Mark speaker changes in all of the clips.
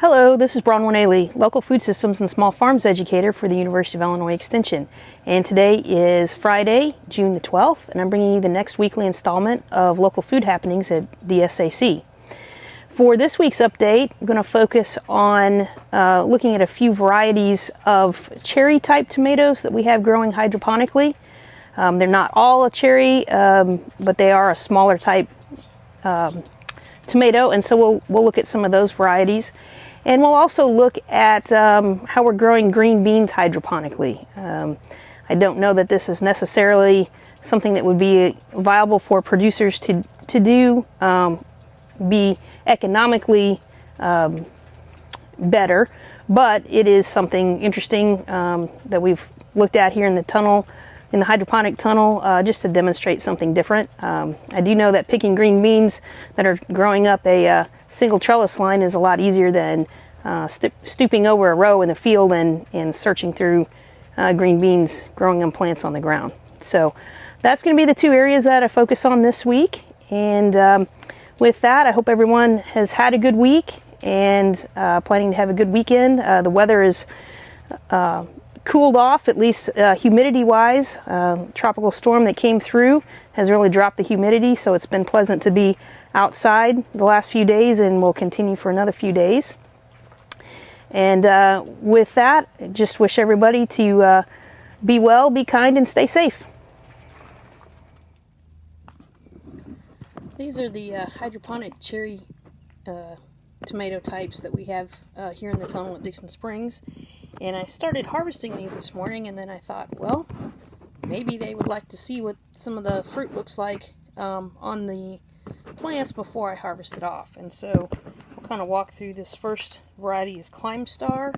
Speaker 1: Hello, this is Bronwyn Ailey, Local Food Systems and Small Farms Educator for the University of Illinois Extension. And today is Friday, June the 12th, and I'm bringing you the next weekly installment of Local Food Happenings at DSAC. For this week's update, I'm going to focus on looking at a few varieties of cherry-type tomatoes that we have growing hydroponically. They're not all a cherry, but they are a smaller type tomato, and so we'll look at some of those varieties. And we'll also look at how we're growing green beans hydroponically. I don't know that this is necessarily something that would be viable for producers to do, be economically better, but it is something interesting that we've looked at here in the tunnel, in the hydroponic tunnel, just to demonstrate something different. I do know that picking green beans that are growing up a single trellis line is a lot easier than stooping over a row in the field and searching through green beans growing on plants on the ground. So that's going to be the two areas that I focus on this week. And with that, I hope everyone has had a good week and planning to have a good weekend. The weather is cooled off, at least humidity-wise. Tropical storm that came through has really dropped the humidity, so it's been pleasant to be outside the last few days and will continue for another few days. And with that, I just wish everybody to be well, be kind, and stay safe. These are the hydroponic cherry tomato types that we have here in the tunnel at Dixon Springs. And I started harvesting these this morning, and then I thought, well, maybe they would like to see what some of the fruit looks like on the plants before I harvest it off. And so we'll kind of walk through this. First variety is Climb Star,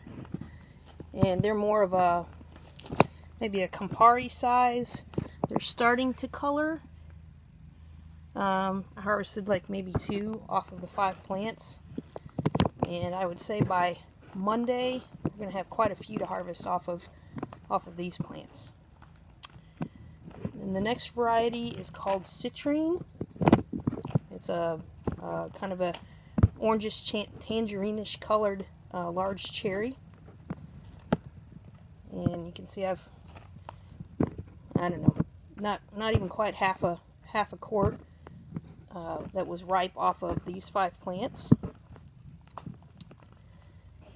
Speaker 1: and they're more of a maybe a Campari size. They're starting to color. I harvested like maybe 2 off of the 5 plants, and I would say by Monday we're going to have quite a few to harvest off of these plants. And the next variety is called Citrine. It's a kind of a orangish tangerine-ish colored large cherry, and you can see I don't know, not even quite half a quart that was ripe off of these 5 plants.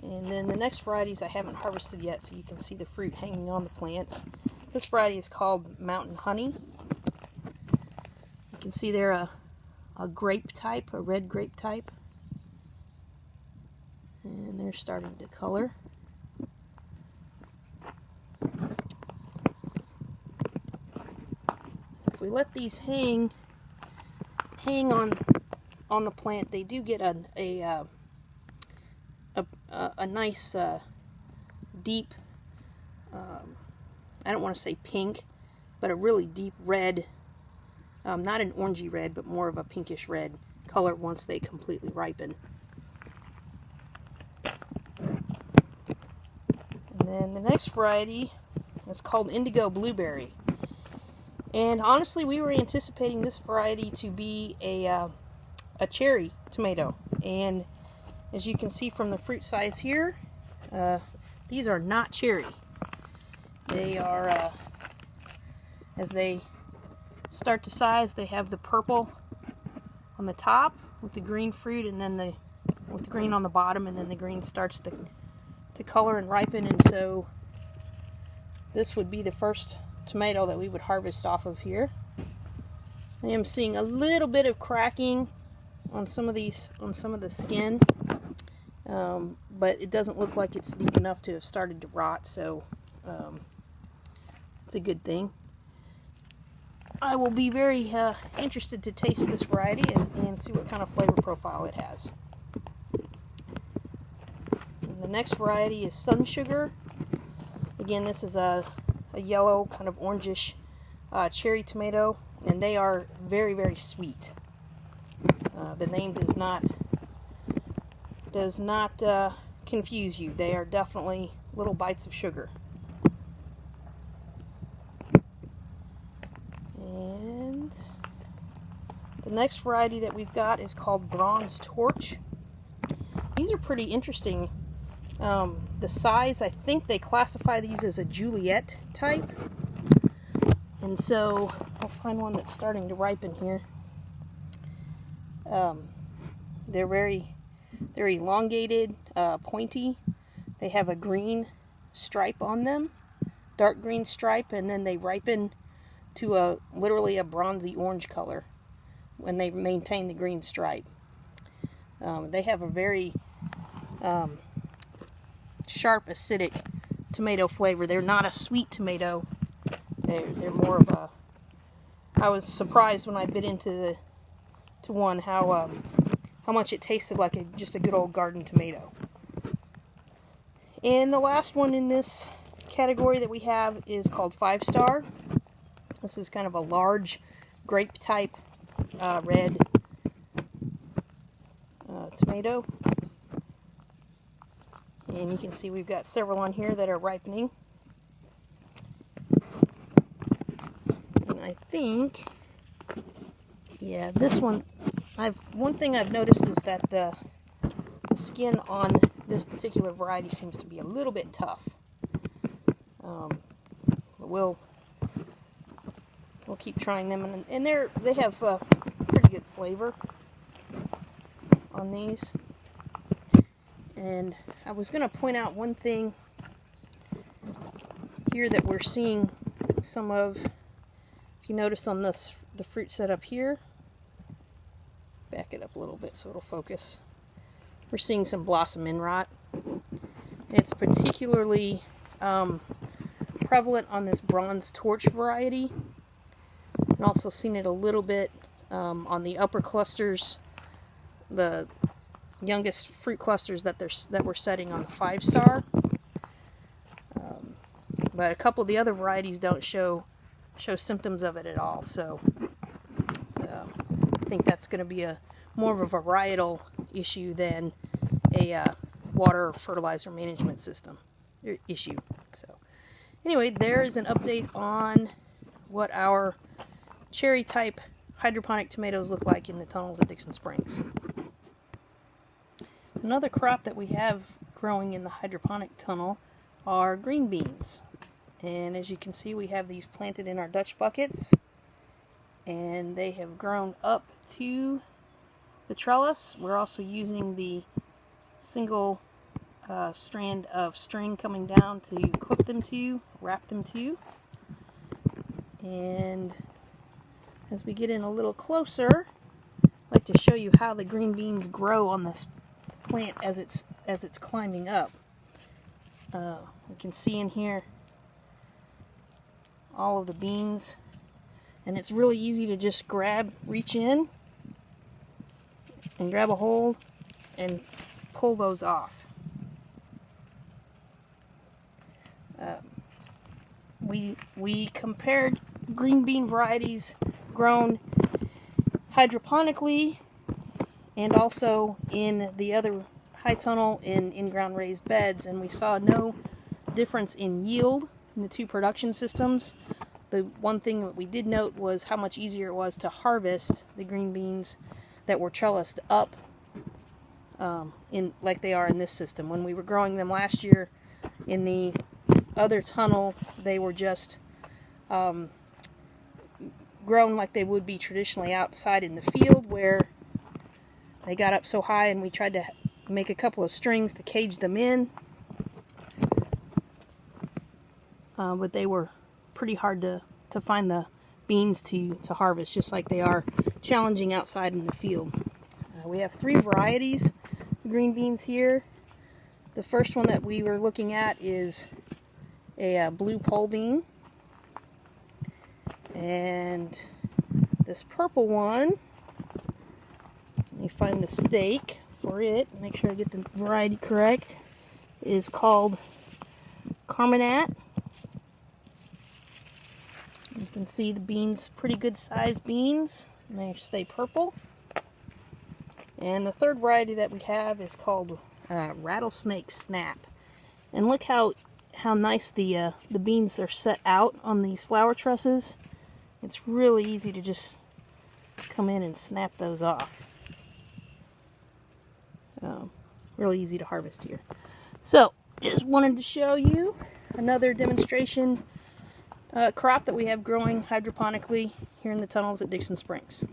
Speaker 1: And then the next varieties I haven't harvested yet, so you can see the fruit hanging on the plants. This variety is called Mountain Honey. You can see they're a grape type, a red grape type. And they're starting to color. If we let these hang on the plant, they do get a nice deep, I don't want to say pink, but a really deep red, not an orangey red, but more of a pinkish red color once they completely ripen. And then the next variety is called Indigo Blueberry. And honestly, we were anticipating this variety to be a cherry tomato. And as you can see from the fruit size here, these are not cherry. They are, as they start to size, they have the purple on the top with the green fruit, and then with the green on the bottom, and then the green starts to color and ripen. And so this would be the first tomato that we would harvest off of here. I am seeing a little bit of cracking on some of these, on some of the skin, but it doesn't look like it's deep enough to have started to rot, so it's a good thing. I will be very interested to taste this variety and see what kind of flavor profile it has. And the next variety is Sun Sugar. Again, this is a yellow, kind of orangish cherry tomato, and they are very, very sweet. The name does not confuse you. They are definitely little bites of sugar. And the next variety that we've got is called Bronze Torch. These these are pretty interesting. The size, I think they classify these as a Juliet type. And so I'll find one that's starting to ripen here. They're elongated, pointy. They have a green stripe on them, dark green stripe, and then they ripen to literally a bronzy orange color when they maintain the green stripe. They have a very sharp, acidic tomato flavor. They're not a sweet tomato. They're more of a... I was surprised when I bit into one how much it tasted like just a good old garden tomato. And the last one in this category that we have is called 5 Star. This is kind of a large grape type red tomato. And you can see we've got several on here that are ripening. And I think, yeah, this one, one thing I've noticed is that the skin on this particular variety seems to be a little bit tough. But we'll keep trying them, and they have pretty good flavor on these. And I was going to point out one thing here that we're seeing some of. If you notice on the fruit set up here, back it up a little bit so it'll focus. We're seeing some blossom end rot. It's particularly prevalent on this bronze torch variety, and also seen it a little bit on the upper clusters, the youngest fruit clusters that we're setting on the 5 Star. But a couple of the other varieties don't show symptoms of it at all. So I think that's going to be more of a varietal issue than a water fertilizer management system issue. So anyway, there is an update on what our cherry type hydroponic tomatoes look like in the tunnels at Dixon Springs. Another crop that we have growing in the hydroponic tunnel are green beans. And as you can see, we have these planted in our Dutch buckets, and they have grown up to the trellis. We're also using the single strand of string coming down to clip them to, wrap them to. And as we get in a little closer, I'd like to show you how the green beans grow on this plant as it's climbing up. You can see in here all of the beans, and it's really easy to just reach in and grab a hold and pull those off. We compared green bean varieties grown hydroponically and also in the other high tunnel in in-ground raised beds, and we saw no difference in yield in the two production systems. The one thing that we did note was how much easier it was to harvest the green beans that were trellised up like they are in this system. When we were growing them last year in the other tunnel, they were just grown like they would be traditionally outside in the field, where they got up so high and we tried to make a couple of strings to cage them in. But they were pretty hard to find the beans to harvest, just like they are challenging outside in the field. We have 3 varieties of green beans here. The first one that we were looking at is a blue pole bean. And this purple one, let me find the stake for it, make sure I get the variety correct, is called Carminat. You can see the beans, pretty good sized beans, and they stay purple. And the third variety that we have is called Rattlesnake Snap. And look how nice the beans are set out on these flower trusses. It's really easy to just come in and snap those off. really easy to harvest here. So, just wanted to show you another demonstration crop that we have growing hydroponically here in the tunnels at Dixon Springs.